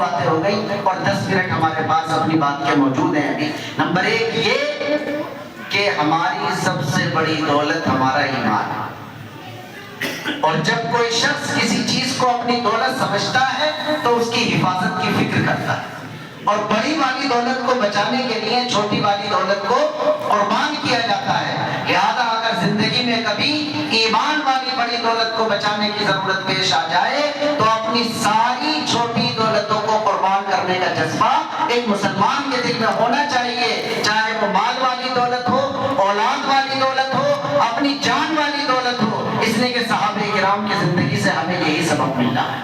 باتیں ہو گئی اور 10 منٹ ہمارے پاس اپنی بات کے موجود ہیں ابھی. نمبر 1 یہ کہ ہماری سب سے بڑی دولت ہمارا ایمان ہے. اور جب کوئی شخص کسی چیز کو اپنی دولت سمجھتا ہے تو اس کی حفاظت کی فکر کرتا ہے، اور بڑی والی دولت کو بچانے کے لیے چھوٹی والی دولت کو قربان کیا جاتا ہے. لہذا اگر زندگی میں کبھی ایمان والی بڑی دولت کو بچانے کی ضرورت پیش آ جائے تو اپنی ساری چھوٹی دولتوں کو قربان کرنے کا جذبہ ایک مسلمان کے دل میں ہونا چاہیے، چاہے وہ مال والی دولت ہو، اولاد والی دولت ہو، اپنی جان والی دولت ہو. اس لیے کہ صحابہ کرام کی زندگی سے ہمیں یہی سبق ملا ہے.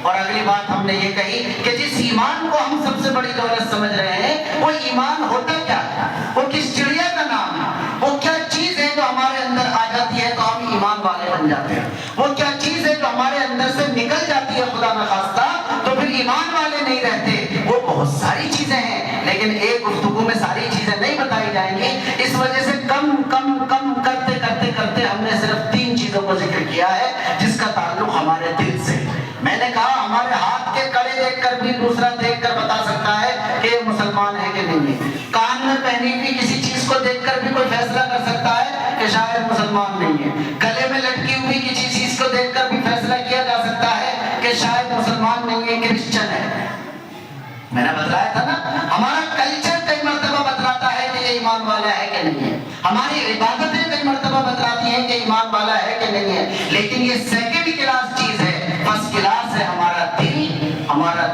اور اگلی بات ہم نے یہ کہی کہ جس ایمان کو ہم سب سے بڑی دولت سمجھ رہے ہیں وہ ایمان ہوتا کیا ہے؟ وہ کس چڑیا کا نام ہے؟ وہ کیا چیز ہے جو ہمارے اندر آ جاتی ہے تو ہم ایمان والے بن جاتے ہیں؟ وہ کیا چیز ہے جو ہمارے اندر سے نکل جاتی ہے خدا نخواستہ تو پھر ایمان والے نہیں رہتے؟ وہ بہت ساری چیزیں ہیں، لیکن ایک گفتگو میں ساری چیزیں نہیں بتائی جائیں گی. اس وجہ سے کم کرتے کرتے کرتے ہم نے صرف 3 چیزوں کو ذکر کیا ہے جس کا تعلق ہمارے دل سے. میں نے کہا ہمارے ہاتھ کے کڑے دیکھ کر بھی دوسرا دیکھ کر بتا سکتا ہے کہ یہ مسلمان ہے کہ نہیں ہے. کان میں پہنی ہوئی کسی چیز کو دیکھ کر بھی کوئی فیصلہ کر سکتا ہے کہ شاید مسلمان نہیں ہے. گلے میں لٹکی ہوئی کسی چیز کو دیکھ کر بھی فیصلہ کیا جا سکتا ہے کہ شاید مسلمان نہیں ہے، کرسچن ہے. میں نے بتلایا تھا نا، ہمارا کلچر کئی مرتبہ بتلاتا ہے کہ یہ ایمان والا ہے کہ نہیں ہے. ہماری عبادتیں کئی مرتبہ بتلاتی ہیں کہ ایمان والا ہے کہ نہیں ہے. لیکن یہ سیکنڈ کلاس چیز ہے، فرسٹ کلاس ہے ہمارا دل. ہمارا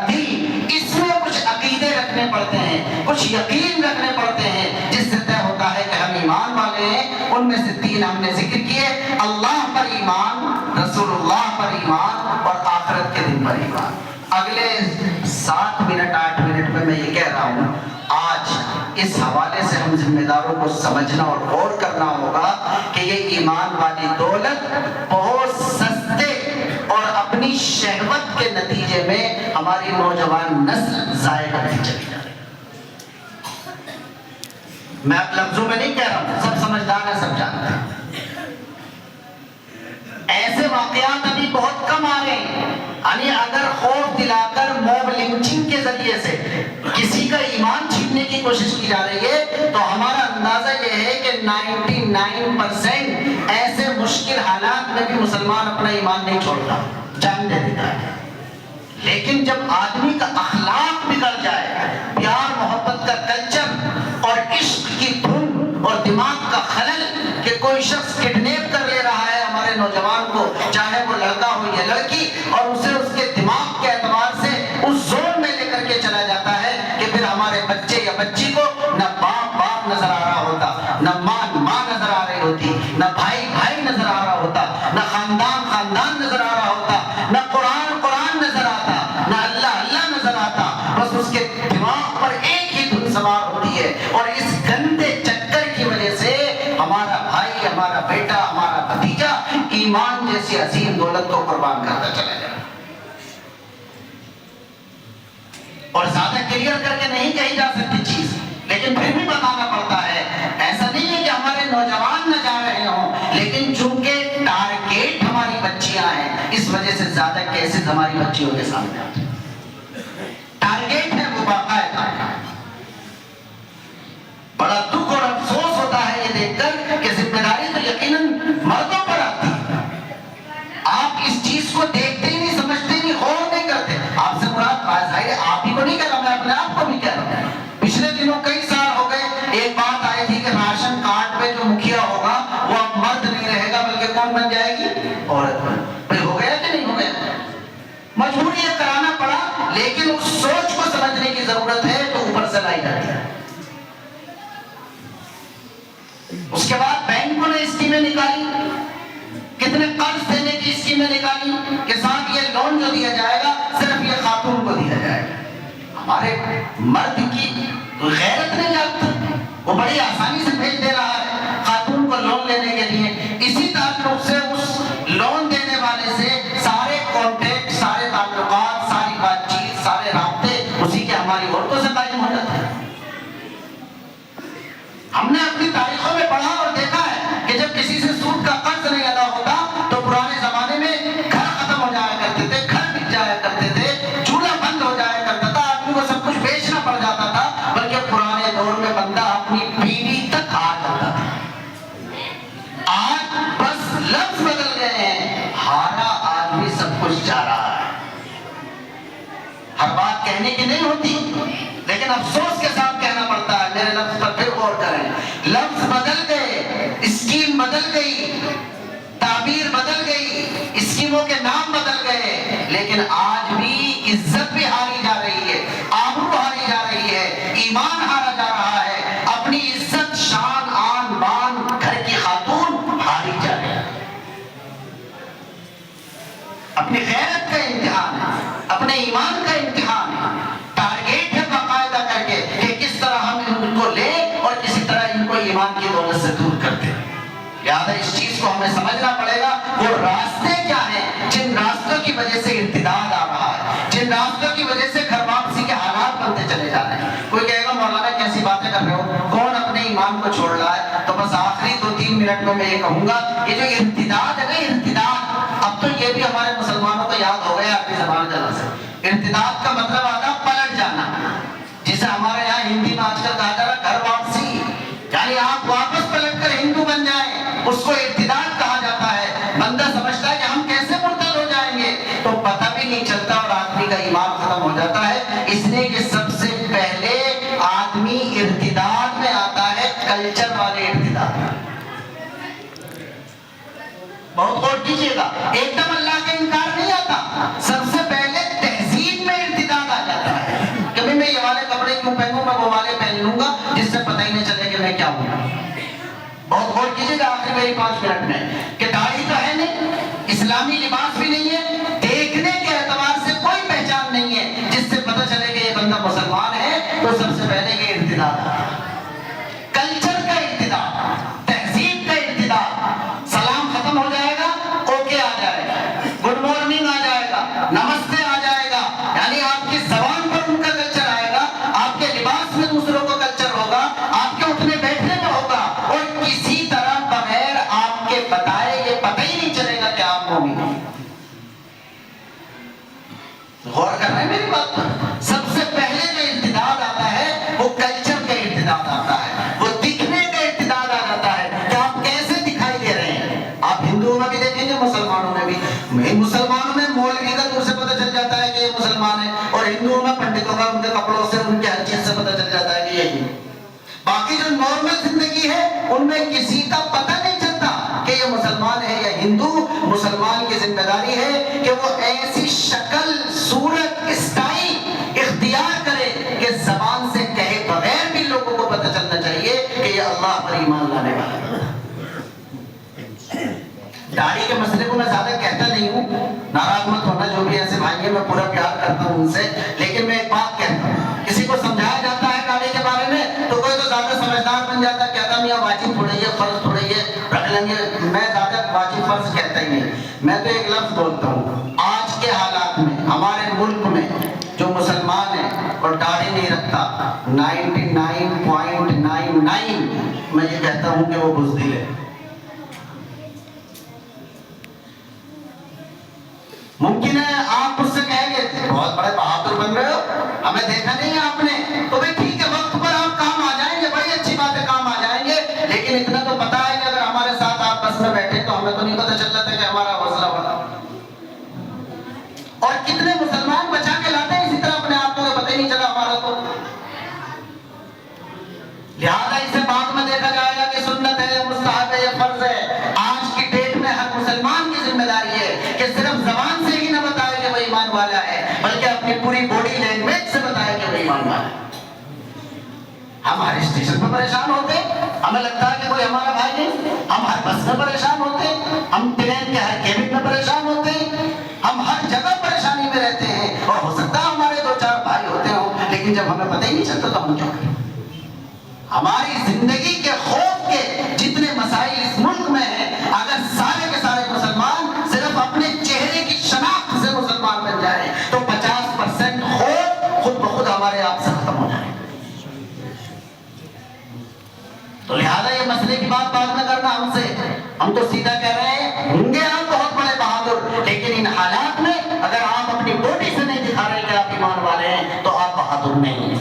دل اس میں کچھ عقیدے رکھنے پڑتے ہیں، کچھ یقین رکھنے پڑتے ہیں جس سے طے ہوتا ہے کہ ہم ایمان والے ہیں. ان میں سے 3 ہم نے ذکر کیے: اللہ پر ایمان، رسول اللہ پر ایمان اور آخرت کے دن پر ایمان. اگلے 7 منٹ 8 منٹ میں یہ کہہ رہا ہوں، آج اس حوالے سے ہم ذمہ داروں کو سمجھنا اور غور کرنا ہوگا کہ یہ ایمان والی دولت بہت سستے اور اپنی شہوت کے نتیجے میں ہماری نوجوان نسل ضائع کرتی چلی جا رہی ہے. میں اب لفظوں میں نہیں کہہ رہا ہوں، سب سمجھدار ہیں، سب جانتے ہیں. ایسے واقعات ابھی بہت کم آ رہے ہیں. یعنی اگر خوف دلا کر موب لنچنگ کے ذریعے سے کسی کا ایمان چھیننے کی کوشش کی جا رہی ہے تو ہمارا اندازہ یہ ہے کہ 99% ایسے مشکل حالات میں بھی مسلمان اپنا ایمان نہیں چھوڑتا، جان دے دیتا ہے. لیکن جب آدمی کا اخلاق بگڑ جائے، پیار محبت کا کلچر اور عشق کی دھن اور دماغ کا خلل کہ کوئی شخص کڈنیپ کر لے رہا ہے ہمارے نوجوان کو، چاہے وہ لڑکا ہو یا لڑکی، اور اسے اس کے دماغ کے اعتبار سے اس زون میں لے کر کے چلا جاتا ہے کہ پھر ہمارے بچے یا بچی کو نہ باپ نظر آ رہا ہوتا، نہ ماں نظر آ رہی ہوتی، نہ بھائی نظر آ رہا ہوتا، نہ خاندان نظر آ رہا ہوتا، نہ قرآن نظر آتا، نہ اللہ نظر آتا. بس اس کے دماغ پر ایک ہی دھن سوار ہوتی ہے. اور اس گندے چکر کی وجہ سے ہمارا بھائی، ہمارا بیٹا، ہمارا بھتیجا ایمان جیسی عظیم دولت کو قربان کرتا چلا جائے. اور زیادہ کلیئر کر کے نہیں کہی جا سکتی چیز، لیکن پھر بھی بتانا پڑتا ہے. ایسا نہیں ہے کہ ہمارے نوجوان نہ جا رہے ہوں، لیکن چونکہ ٹارگیٹ ہماری بچیاں ہیں اس وجہ سے زیادہ کیسز ہماری بچیوں کے سامنے آتے ہیں. ٹارگیٹ ہے وہ باقاعدہ. بڑا دکھ اور افسوس ہوتا ہے یہ دیکھ کر کہ ذمہ داری تو یقیناً مردوں پر آتی ہے. آپ اس چیز کو دیکھتے ہی نہیں، سمجھتے نہیں، غور نہیں کرتے. آپ سے مراد ظاہر ہے آپ ہی کو نہیں کہہ رہا، میں اپنے آپ کو بھی کہہ رہا ہوں. پچھلے دنوں کئی سال ہو گئے ایک بات آئی تھی کہ راشن کارڈ پہ جو مکھیا ہوگا وہ اب مرد نہیں رہے گا بلکہ کون بن جائے گی؟ عورت بن. بھائی ہو گیا کہ نہیں ہو گیا؟ مجبوری یہ کرانا پڑا، لیکن اس سوچ کو سمجھنے کی ضرورت ہے جو اوپر سے لائی جاتی ہے. اس کے بعد بینکوں نے اسکیمیں نکالی، کتنے قرض دینے کی اسکیمیں نکالی کہ صاحب یہ لون جو دیا جائے گا صرف یہ خاتون کو دیا جائے گا. ہمارے مرد کی غیرت نہیں جاگتی، وہ بڑی آسانی سے بھیج دے رہا ہے خاتون کو لون لینے کے لیے. اسی تعلق سے اس لون دینے والے سے سارے کانٹیکٹ، سارے تعلقات، ساری بات چیت، سارے رابطے اسی کے ہماری عورتوں سے قائم ہو جاتے ہیں. ہم نے اپنی تاریخوں میں پڑھا اور دیکھا ہے کہ جب کسی سے سود کا قرض نہیں ادا ہوتا تو پرانے زمانے میں گھر ختم ہو جایا کرتے تھے، گھر بک جایا کرتے تھے. ہر بات کہنے کی نہیں ہوتی، لیکن افسوس کے ساتھ کہنا پڑتا ہے۔ میرے لفظ پر پھر غور کریں، لفظ بدل گئے، اسکیم بدل گئی، تعبیر بدل گئی، اسکیموں کے نام بدل گئے، لیکن آج بھی عزت بھی ہاری جا رہی ہے، آبرو ہاری جا رہی ہے، ایمان ہارا جا رہا ہے، اپنی عزت، شان، آن بان، گھر کی خاتون ہاری جا رہی ہے۔ اپنی غیرت کا امتحان ہے، اپنے ایمان کا امتحان ہے، ٹارگیٹ ہے باقاعدہ کر کے کہ کس طرح ہم ان کو لیں اور کسی طرح ان کو ایمان کی دولت سے دور کرتے ہیں۔ لہٰذا اس چیز کو ہمیں سمجھنا پڑے گا، وہ راستے کیا ہیں جن راستوں کی وجہ سے ارتداد آ رہا ہے، جن راستوں کی وجہ سے گھر واپسی کے حالات بنتے چلے جا رہے ہیں۔ کوئی کہے گا مولانا کیسی باتیں کر رہے ہو، کون اپنے ایمان کو چھوڑ رہا ہے؟ تو بس آخری 2-3 منٹ میں یہ کہوں گا، یہ جو ارتداد ہے نا، ارتداد، اب تو یہ بھی ہمارے مسلمانوں کو یاد ہو گیا عربی زبان جانا سے۔ ارتداد کا مطلب آتا پلٹ جانا، جسے ہمارے یہاں ہندی میں آج کل کہا جا رہا ہے گھر واپسی، یعنی آپ واپس پلٹ کر ہندو بن جائیں، اس کو ارتداد کہا جاتا ہے۔ بندہ سمجھتا ہے کہ ہم کیسے مرتد ہو جائیں گے، تو پتہ بھی نہیں چلتا اور آدمی کا ایمان ختم ہو جاتا ہے، اس لیے کہ سب سے پہلے آدمی ارتداد میں آتا ہے، کلچر والے ارتداد میں۔ بہت غور کیجیے گا، ایک دم اللہ کا انکار نہیں آتا، سب سے پہلے تہذیب میں ارتداد آ جاتا ہے۔ کبھی میں یہ والے کپڑے کیوں پہنوں، میں وہ والے پہن لوں گا جس سے پتہ ہی نہیں چلے کہ میں کیا ہوں۔ بہت غور کیجیے گا آخری میری 5 منٹ میں کہ داڑھی تو ہے نہیں، اسلامی لباس بھی نہیں ہے، دیکھنے کے اعتبار سے کوئی پہچان نہیں ہے جس سے پتہ چلے کہ یہ بندہ مسلمان ہے، تو سب سے پہلے یہ ارتداد ہے۔ کلچر کا ارتداد، تہذیب کا ارتداد، سلام ختم ہو جائے گا، اوکے آ جائے گا، گڈ مارننگ آ جائے گا، نمستے آ جائے گا، یعنی آپ کی زبان پر ان کا کلچر آئے گا، آپ کے لباس میں دوسروں کو کلچر ہوگا، آپ کے اٹھنے بیٹھنے میں ہوگا، اور کسی طرح بغیر آپ کے بتائے یہ پتہ ہی نہیں چلے گا کہ آپ مومن ہیں۔ غور کر رہے ہیں میری بات پر؟ سب سے پہلے جو ارتداد آتا ہے وہ کلچر کا ارتداد آتا ہے، وہ دکھنے کا ارتداد آ جاتا ہے کہ آپ کیسے دکھائی دے رہے ہیں۔ آپ ہندوؤں میں بھی دیکھیں گے، مسلمانوں میں بھی، مسلمانوں میں مولوی کا دور سے پتہ چل جاتا ہے کہ یہ مسلمان ہے، اور ہندوؤں میں پنڈتوں کا ان کے کپڑوں سے، ان کے ہر چیز سے پتہ چل جاتا ہے کہ یہ ہندو۔ باقی جو نارمل زندگی ہے ان میں کسی کا پتہ نہیں چلتا کہ یہ مسلمان ہے یا ہندو۔ مسلمان کی ذمہ داری ہے کہ وہ ایسی شکل، صورت، اسٹائل اختیار کرے کہ زبان سے کہے بغیر بھی لوگوں کو پتہ چلنا چاہیے کہ یہ اللہ پر ایمان لانے والا ہے۔ داڑھی کے مسئلے کو میں زیادہ کہتا نہیں ہوں، ناراض مت ہونا، جو بھی ایسے بھائی ہیں میں پورا پیار کرتا ہوں ان سے، لیکن میں ایک بات کہتا ہوں، کسی کو سمجھایا جاتا ہے داڑھی کے بارے میں تو کوئی تو زیادہ سمجھدار بن جاتا ہے، کہتا میاں واجب تھوڑی ہے، فرض تھوڑی ہے، رکھ لیں گے۔ میں زیادہ واجب فرض کہتا ہی نہیں، میں تو ایک لفظ بولتا ہوں، آج کے حالات میں ہمارے ملک میں جو مسلمان ہے اور داڑھی نہیں رکھتا، 99.99 میں یہ کہتا ہوں کہ وہ بزدل ہے۔ ممکن ہے آپ مجھ سے کہیں گے بہت بڑے بہادر بن رہے ہو، ہمیں دیکھا نہیں ہے آپ نے، تو بھائی ٹھیک ہے، وقت پر آپ کام آ جائیں گے، بڑی اچھی بات ہے، کام آ جائیں گے، لیکن اتنا تو پتا ہے کہ اگر ہمارے ساتھ آپ بس میں بیٹھے تو ہمیں تو نہیں پتا چل رہا تھا کہ ہمارا حوصلہ بڑھا۔ اور کتنے مسلمان بچا کے لاتے ہیں اسی طرح اپنے آپ کو، پتہ ہی نہیں چلا ہمارا تو۔ لہٰذا اسے بعد میں دیکھا جائے گا کہ سنت ہے، مستحب ہے یا فرض ہے۔ آج کی ڈیٹ میں ہر مسلمان کی ذمہ داری ہے کہ صرف زبان سے ہی نہ بتائے کہ وہ ایمان والا ہے، بلکہ اپنی پوری باڈی لینگویج سے بتائے کہ وہ ایمان والا ہے۔ ہم ہر اسٹیشن پر پریشان ہوتے ہیں، ہمیں لگتا ہے کہ کوئی ہمارا بھائی نہیں، ہم ہر بس میں پریشان ہوتے ہیں، ہم پلین کے ہر کیبن میں پریشان ہوتے ہیں، ہم ہر جگہ پریشانی میں رہتے ہیں، اور ہو سکتا ہے ہمارے 2-4 بھائی ہوتے ہوں، لیکن جب ہمیں پتہ ہی نہیں چلتا تو ہم کیا کریں؟ ہماری زندگی کے خوف کے جتنے مسائل اس ملک میں ہیں، اگر سارے کے سارے مسلمان صرف اپنے چہرے کی شناخت سے مسلمان بن جائیں تو 50% خوف خود بخود ہمارے آپ سے ختم ہو جائے۔ تو لہذا یہ مسئلے کی بات بعد میں کرنا ہم سے، ہم تو سیدھا کہہ رہے ہیں ہوں گے آپ بہت بڑے بہادر، لیکن ان حالات میں اگر آپ اپنی باڈی سے نہیں دکھا رہے کہ آپ ایمان والے ہیں تو آپ بہادر نہیں ہیں۔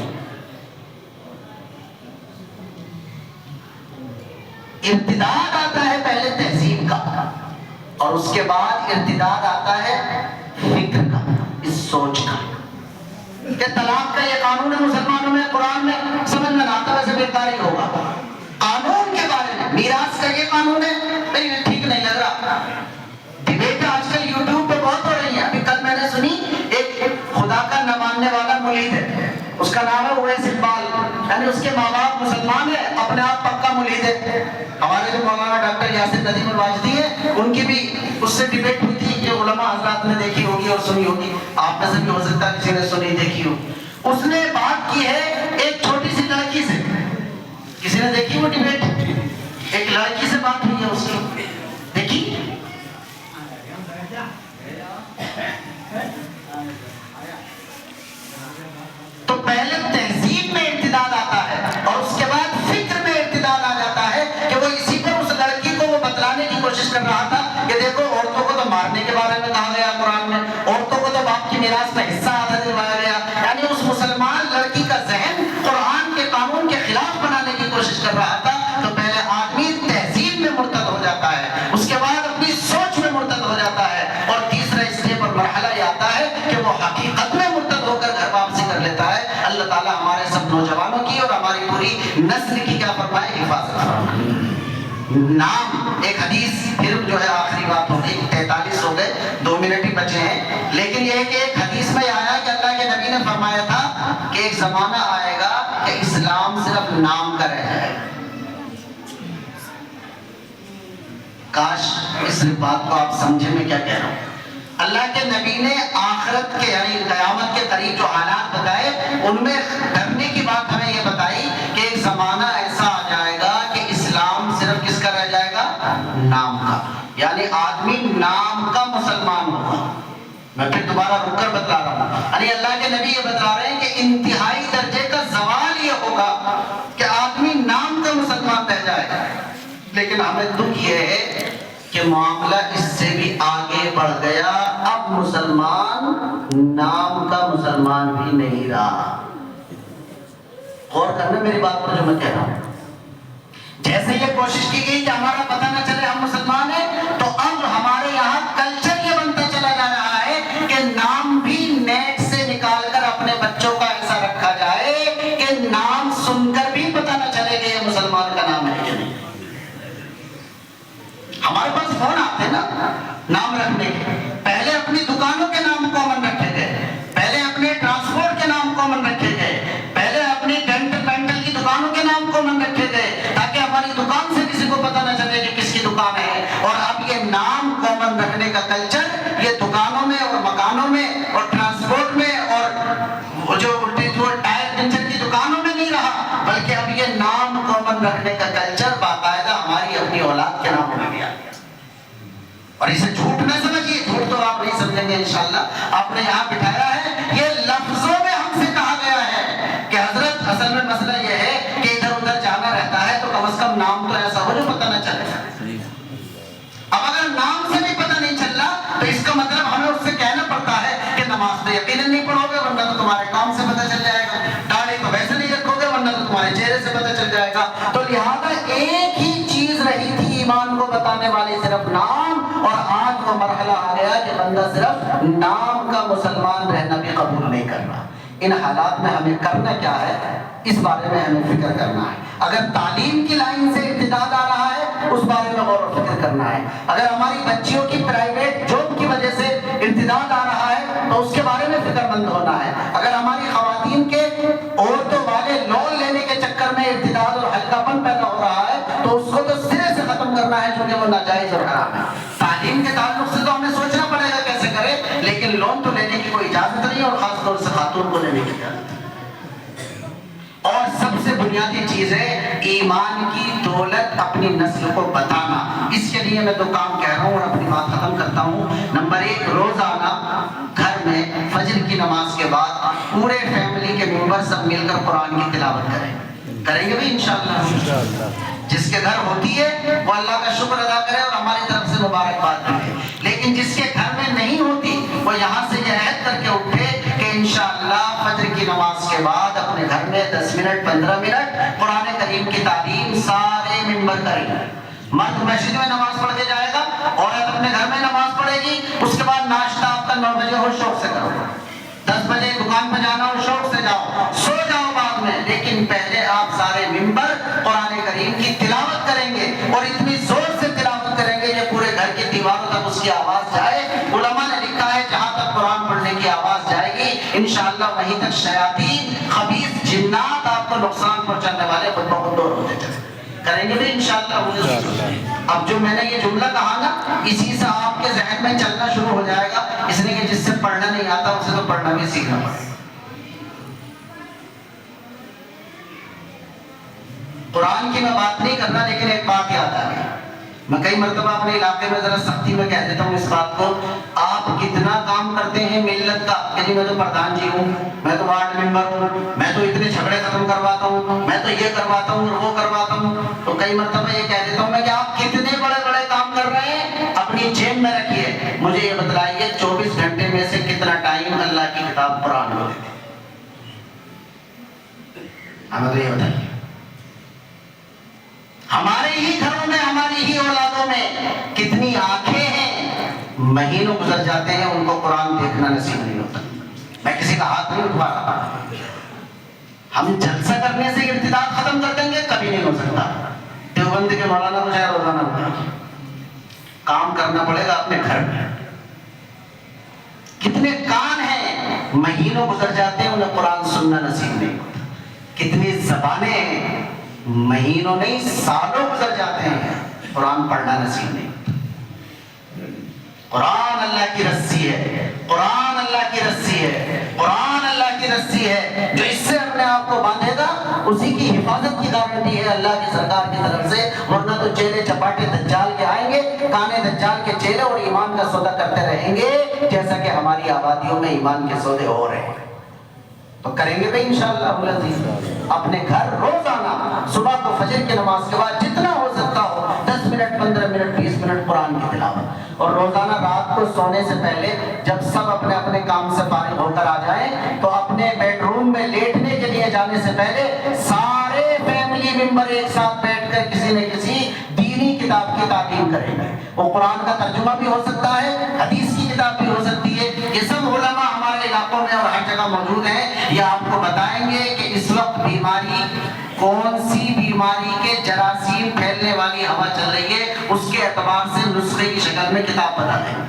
ارتداد آتا ہے پہلے تہذیب کا، اور اس کے بعد ارتداد آتا ہے فکر کا، اس سوچ کا۔ کا یہ قانون ہے مسلمانوں میں، قرآن میں سمجھ میں نہ آتا، ویسے بیکار ہی ہوگا. قانون کے بارے میں میراث کا یہ قانون ہے، نہیں ٹھیک نہیں لگ رہا. ڈبیٹ آج کل یوٹیوب پہ بہت ہو رہی ہیں. ابھی کل میں نے سنی ایک خدا کا نہ ماننے والا ملحد ہے، اس کا نام ہے اویس اقبال، یعنی اس کے ماں باپ مسلمان ہیں، اپنے آپ پکا ملحد ہے. ہمارے جو مولانا ڈاکٹر یاسر ندیم الواجدی ہیں، ان کی بھی اس سے ڈبیٹ ہوئی تھی، یہ علماء حضرات نے دیکھی ہوگی اور سنی ہوگی، آپ میں سے بھی ہو سکتا ہے کسی نے سنی دیکھی ہو. اس نے بات کی ہے ایک چھوٹی سی لڑکی سے. کسی نے دیکھی وہ ڈبیٹ؟ ایک لڑکی سے بات ہوئی ہے اس کی، دیکھی. تو پہلے تہذیب میں ارتداد آتا ہے اور اس کے بعد فکر میں ارتداد آ جاتا ہے کہ وہ اسی پر اس لڑکی کو وہ بتلانے کی کوشش کر رہا تھا کہ دیکھو عورتوں کو تو مارنے کے بارے میں کہا گیا قرآن میں، عورتوں کو تو باپ کی میراث کا حصہ آدھا دلوایا گیا. یعنی اس مسلمان لڑکی کا ذہن قرآن کے قانون کے خلاف بنانے کی کوشش کر رہا تھا. تو پہلے آدمی تہذیب میں مرتد ہو جاتا ہے، اس کے بعد اپنی سوچ میں مرتد ہو جاتا ہے، اور تیسرا اسٹیپ اور مرحلہ یہ آتا ہے کہ وہ حقیقت میں مرتد ہو کر گھر واپسی کر لیتا ہے. اللہ تعالیٰ ہمارے سب نوجوانوں کی اور ہماری پوری نسل کی کیا فرمائے، حفاظت فرمائے. نام ایک حدیث پھر جو ہے آخری بات ہو گئی، 43 ہو گئے، 2 منٹ ہی بچے ہیں. لیکن یہ کہ ایک حدیث میں آیا کہ اللہ کے نبی نے فرمایا تھا کہ ایک زمانہ آئے گا کہ اسلام صرف نام کا رہ جائے گا. کاش اس بات کو آپ سمجھے میں کیا کہہ رہا ہوں. اللہ کے نبی نے آخرت کے یعنی قیامت کے قریب جو حالات بتائے، ان میں ڈرنے کی بات ہمیں یہ بتائی کہ ایک زمانہ ایسا آ جائے گا کہ اسلام صرف کس کا رہ جائے گا، نام کا. یعنی آدمی نام کا مسلمان ہوگا. میں پھر دوبارہ رک کر بتلا رہا ہوں، یعنی اللہ کے نبی یہ بتلا رہے ہیں کہ انتہائی درجے کا زوال یہ ہوگا کہ آدمی نام کا مسلمان رہ جائے گا. لیکن ہمیں دکھ یہ ہے کہ معاملہ اس سے بھی آگے بڑھ گیا. اب مسلمان نام کا مسلمان بھی نہیں رہا. غور کرنا میری بات پر جو میں کہہ رہا ہوں. جیسے یہ کوشش کی گئی کہ ہمارا پتہ نہ چلے ہم مسلمان ہیں، تو اب ہمارے یہاں کلچر یہ بنتا چلا جا رہا ہے کہ نام بھی نیٹ سے نکال کر اپنے بچوں کا ایسا رکھا جائے کہ نام سن کر بھی پتہ نہ چلے کہ یہ مسلمان کا نام ہے کہ نہیں. ہمارے پاس فون آتے ہیں نا نام رکھنے کے. پہلے اپنی دکانوں کے نام کامن رکھے گئے، پہلے اپنے ٹرانسپورٹ کے نام کامن رکھے گئے، پہلے اپنی ڈینٹل کی دکانوں کے نام کامن رکھے گئے تاکہ ہماری دکان سے کسی کو پتہ نہ چلے کہ کس کی دکان ہے. اور اب یہ نام کامن رکھنے کا کلچر یہ دکانوں میں اور مکانوں میں اور ٹرانسپورٹ میں اور جو ٹائر پنچر کی دکانوں میں نہیں رہا، بلکہ اب یہ نام کامن رکھنے کا کلچر باقاعدہ ہماری اپنی اولاد کے نام ہو گیا. اور اسے جھوٹ نہ سمجھیے، جھوٹ تو آپ نہیں سمجھیں گے انشاءاللہ. آپ نے یہاں بٹھایا ہے، یہ لفظوں میں ہم سے کہا گیا ہے کہ حضرت اصل میں مسئلہ یہ ہے کہ ادھر ادھر جانا رہتا ہے تو کم از کم نام تو ایسا ہو جو پتہ نہ چلے. اب اگر نام سے بھی پتہ نہیں چل رہا تو اس کا مطلب ہمیں اس سے کہنا پڑتا ہے کہ نماز تو یقیناً نہیں پڑھو گے ورنہ تو تمہارے کام سے پتہ چل جائے گا، داڑھی تو ویسے نہیں رکھو گے ورنہ تو تمہارے چہرے سے پتہ چل جائے گا. تو لہٰذا ایک ہی چیز رہی تھی ایمان کو بتانے والی، صرف نام، اور آج وہ مرحلہ آ گیا کہ بندہ صرف نام کا مسلمان رہنا بھی قبول نہیں کر رہا. ان حالات میں ہمیں کرنا کیا ہے، اس بارے میں ہمیں فکر کرنا ہے. اگر تعلیم کی لائن سے ارتداد آ رہا ہے اس بارے میں غور و فکر کرنا ہے. اگر ہماری بچیوں کی پرائیویٹ جاب کی وجہ سے ارتداد آ رہا ہے تو اس کے بارے میں فکر مند ہونا ہے. اگر ہماری خواتین کے عورتوں والے لون لینے کے چکر میں ارتداد اور ہلکا پن پیدا ہو رہا ہے تو اس کو تو سرے سے ختم کرنا ہے چونکہ وہ ناجائز اور حرام ہے. تعلیم کے تعلق سے تو ہمیں سوچنا پڑے گا کیسے کرے، لیکن لون تو لینے کی کوئی اجازت نہیں اور خاص طور سے خاتون کو لینے کی اجازت. اور سب سے بنیادی چیز ہے ایمان کی دولت اپنی نسل کو بتانا. اس کے لیے میں 2 کام کہہ رہا ہوں اور اپنی بات ختم کرتا ہوں. نمبر 1، روزانہ گھر میں فجر کی نماز کے بعد پورے فیملی کے ممبر سب مل کر قرآن کی تلاوت کریں گے بھی انشاءاللہ. جس کے گھر ہوتی ہے وہ اللہ کا شکر ادا کرے اور ہماری طرف سے مبارکباد دے. لیکن جس کے گھر میں نہیں ہوتی وہ یہاں سے یہ عہد کر کے اٹھے کہ انشاءاللہ فجر کی نماز کے بعد اپنے گھر میں 10 منٹ 15 منٹ قرآن کریم کی تعلیم سارے ممبر کریں. مرد مسجد میں نماز پڑھ کے جائے گا، عورت اپنے گھر میں نماز پڑھے گی. اس کے بعد ناشتہ آپ کا 9 بجے ہو شوق سے کرو، 10 بجے دکان دکان پہ جانا ہو شوق سے جاؤ، سو جاؤ بعد میں، لیکن پہلے آپ سارے ممبر قرآن کریم کی تلاوت کریں گے اور اتنی زور سے تلاوت کریں گے کہ پورے گھر کی دیواروں تک اس کی آواز جائے۔ علماء نے لکھا ہے جہاں تک قرآن پڑھنے کی آواز جائے گی انشاءاللہ وہیں تک شیاطین خبیث جنات آپ کو نقصان پہنچانے والے خود بخود دور ہوتے چلے کریں گے بھی انشاءاللہ۔ اب جو میں نے یہ جملہ کہا نا، اسی سے آپ کے ذہن میں چلنا شروع ہو جائے گا، اس لیے کہ جس سے پڑھنا نہیں آتا اسے تو پڑھنا بھی سیکھنا پڑے۔ قرآن کی میں بات نہیں کرنا، لیکن ایک بات یاد آ گئی، میں کئی مرتبہ اپنے علاقے میں ذرا سختی میں کہہ دیتا ہوں اس بات کو، آپ کتنا کام کرتے ہیں ملت کا کہ جی میں تو پردھان جی ہوں، میں تو وارڈ ممبر ہوں، میں تو اتنے جھگڑے ختم کرواتا ہوں، میں تو یہ کرواتا ہوں اور وہ کرواتا ہوں، تو کئی مرتبہ یہ کہہ دیتا ہوں میں کہ آپ کتنے بڑے بڑے کام کر رہے ہیں اپنی جیب میں رکھیے، مجھے یہ بتلائیے 24 گھنٹے میں سے کتنا ٹائم اللہ کی کتاب قرآن کو دیتے ہیں؟ ہمیں تو یہ بتائیے، ہمارے ہی گھروں میں ہماری ہی اولادوں میں کتنی آنکھیں ہیں مہینوں گزر جاتے ہیں ان کو قرآن دیکھنا نصیب نہیں ہوتا۔ میں کسی کا ہاتھ نہیں اٹھا رہا، ہم جلسہ کرنے سے ارتداد ختم کر دیں گے کبھی نہیں ہو سکتا۔ دیوبند کے مولانا کو چاہے روزانہ بتائیں، کام کرنا پڑے گا اپنے گھر میں۔ کتنے کان ہیں مہینوں گزر جاتے ہیں انہیں قرآن سننا نصیب نہیں ہوتا، کتنی زبانیں ہیں مہینوں نہیں سالوں گزر جاتے ہیں قرآن پڑھنا نصیب نہیں ہوتا۔ قرآن اللہ کی رسی ہے، قرآن اللہ کی رسی ہے، قرآن اللہ کی رسی ہے، جو اس سے اپنے آپ کو باندھے گا اسی کی حفاظت کی گارنٹی ہے اللہ کی سرکار کی طرف سے، ورنہ تو چیلے چپاٹے دجال کے آئیں گے، کانے دجال کے چیلے اور ایمان کا سودا کرتے رہیں گے جیسا کہ ہماری آبادیوں میں ایمان کے سودے ہو رہے ہیں۔ تو کریں گے بھائی انشاءاللہ اپنے گھر روزانہ صبح کو فجر کی نماز کے بعد جتنا ہو سکتا ہو 10 منٹ 15 منٹ 20 منٹ قرآن کی تلاوت، اور روزانہ رات کو سونے سے پہلے جب سب اپنے اپنے کام سے فارغ ہو کر آ جائیں تو اپنے بیڈ روم میں لیٹنے کے لیے جانے سے پہلے سارے فیملی ممبر ایک ساتھ بیٹھ کر کسی نہ کسی دینی کتاب کی تعلیم کریں گے۔ وہ قرآن کا ترجمہ بھی ہو سکتا ہے، حدیث کی کتاب بھی ہو سکتی ہے، یہ سب علماء ہمارے علاقوں میں اور ہر جگہ موجود ہیں، یہ آپ کو بتائیں گے کہ اس وقت بیماری کون سی بیماری کے جراثیم پھیلنے والی ہوا چل رہی ہے اس کے اعتبار سے نسخے کی شکل میں کتاب بتا دیں گے۔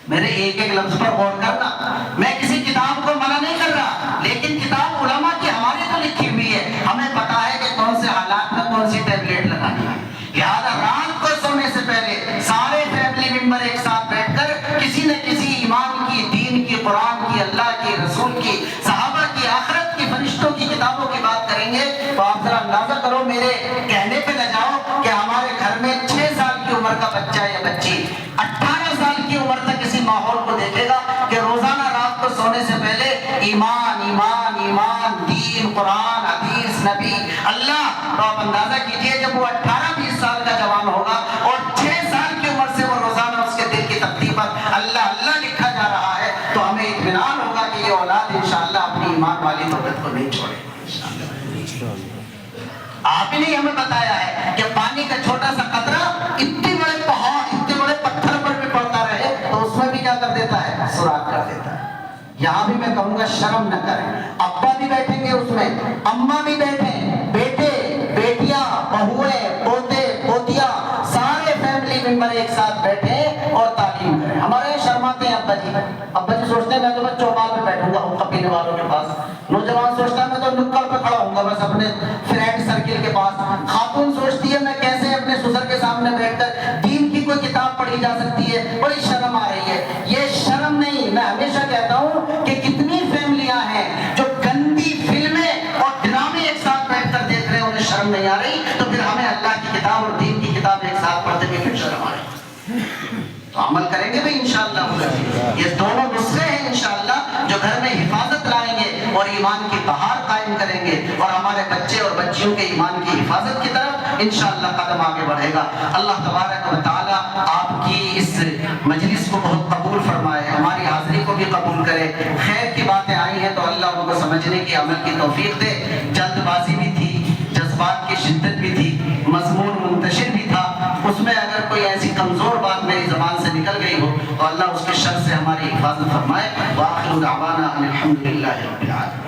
میرے ایک ایک لفظ پر غور کرنا، میں کسی کتاب کو منع نہیں کر رہا، لیکن کتاب علماء کی ہماری تو لکھی ہوئی ہے، ہمیں پتا ہے کہ کون سے حالات میں کون سی ٹیبلٹ لگانی ہے، لہذا رات کو سونے سے پہلے سارے فیملی ممبر ایک ساتھ بیٹھ کر کسی نہ کسی ایمان کی، دین کی، قرآن کی، اللہ کی، رسول کی، صحابہ کی، آخرت کی، فرشتوں کی کتابوں کی بات کریں گے۔ تو آپ ذرا اندازہ کرو، میرے کہنے پہ نہ جاؤ کہ ہمارے گھر میں 6 سال کی عمر کا بچہ یا بچی 18 سال کی عمر تک کسی ماحول کو دیکھے گا کہ روزانہ رات کو سونے سے پہلے ایمان ایمان ایمان، دین، قرآن، حدیث، نبی، اللہ۔ تو آپ اندازہ کیجئے جب وہ 18-20 سال کا جوان ہوگا اور 6 سال کی عمر سے وہ روزانہ اس کے دل کی تختی پر اللہ اللہ لکھا جا رہا ہے تو ہمیں اطمینان ہوگا کہ یہ اولاد انشاءاللہ اپنی ایمان والی دولت کو نہیں چھوڑے گا۔ آپ ہی نے ہمیں بتایا ہے کہ پانی کا چھوٹا سا قطرہ اتنے بڑے پہاڑ، اتنے بڑے پتھر پر بھی پڑتا رہے تو اس میں بھی کیا کر دیتا ہے؟ سوراخ کر دیتا ہے۔ یہاں بھی میں کہوں گا شرم نہ کریں، ابا بھی بیٹھیں گے اس میں، اماں بھی بیٹھیں، بیٹے، بیٹیاں، بہویں، پوتے، پوتیاں، سارے فیملی ممبر ایک ساتھ بیٹھیں اور تعلیم کریں۔ ہمارے یہاں شرماتے ہیں ابا جی سوچتے ہیں میں تو بس چوپال پہ بیٹھوں گا حقہ پینے والوں کے پاس، نوجوان سوچتا ہے میں تو نکڑ پہ کھڑا ہوں گا بس اپنے فرینڈ سرکل کے پاس، خاتون سوچتی ہے میں کیسے اپنے سسر کے سامنے بیٹھ کر دین کی کوئی کتاب پڑھی جا سکتی ہے، بڑی شرم آ رہی ہے۔ یہ شرم نہیں، میں ہمیشہ کہتا ہوں کہ کتنی فیملیاں ہیں جو گندی فلمیں اور ڈرامے ایک ساتھ بیٹھ کر دیکھ رہے ہیں، انہیں شرم نہیں آ رہی، تو پھر ہمیں اللہ کی کتاب اور دین کی کتاب ایک ساتھ پڑھتے ہوئے پھر شرم آ رہی ہے۔ تو عمل کریں گے بھائی انشاءاللہ، یہ دونوں نسخے ہیں انشاءاللہ جو گھر میں حفاظت لائیں گے اور ایمان کی بہار قائم کریں گے اور ہمارے بچے اور بچیوں کے ایمان کی حفاظت کی طرف انشاءاللہ قدم آگے بڑھے گا۔ اللہ تبارک و تعالیٰ آپ کی اس مجلس کو بہت قبول فرمائے، ہماری حاضری کو بھی قبول کرے۔ خیر کی باتیں آئی ہیں تو اللہ ان کو سمجھنے کی، عمل کی توفیق دے۔ جلد بازی بھی تھی، جذبات کی شدت بھی تھی، مضمون منتشر بھی تھا، اس میں اگر کوئی ایسی کمزور بات میری زبان سے نکل گئی ہو تو اللہ اس کے شر سے ہماری حفاظت فرمائے۔ وآخر دعوانا ان الحمد للہ رب العالمین.